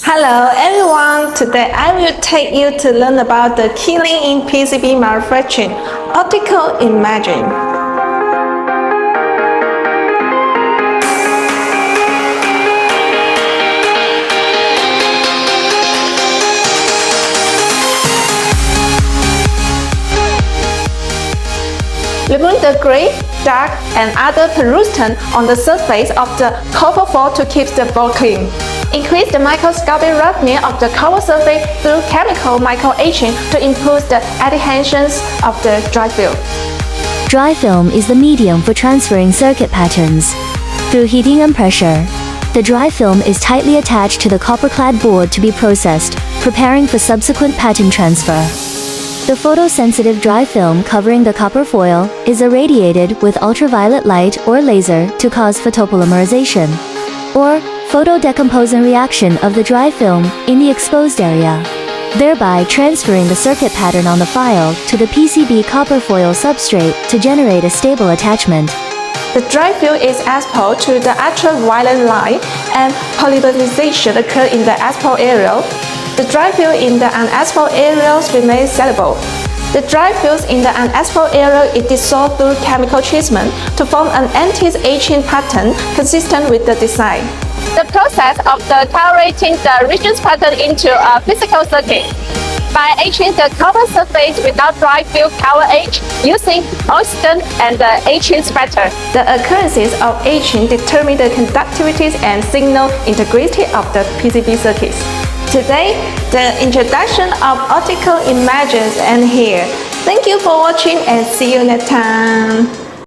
Hello everyone, today I will take you to learn about the killing in PCB manufacturing, optical imaging. Remove the gray, dark, and other pollutant on the surface of the copper foil to keep the foil clean. Increase the microscopic roughness of the copper surface through chemical micro-etching to improve the adhesions of the dry film. Dry film is the medium for transferring circuit patterns. Through heating and pressure, the dry film is tightly attached to the copper-clad board to be processed, preparing for subsequent pattern transfer. The photosensitive dry film covering the copper foil is irradiated with ultraviolet light or laser to cause photopolymerization, or photodecomposing reaction of the dry film in the exposed area, thereby transferring the circuit pattern on the file to the PCB copper foil substrate to generate a stable attachment. The dry film is exposed to the ultraviolet light and polymerization occurs in the exposed area. The dry film in the unexposed areas remains soluble. The dry film in the unexposed area is dissolved through chemical treatment to form an anti-etching pattern consistent with the design. The process of calibrating the regions pattern into a physical circuit. By etching the copper surface without dry film color etch using oxygen and the etching spreader. The occurrences of etching determine the conductivity and signal integrity of the PCB circuits. Today, the introduction of optical images ends here. Thank you for watching and see you next time.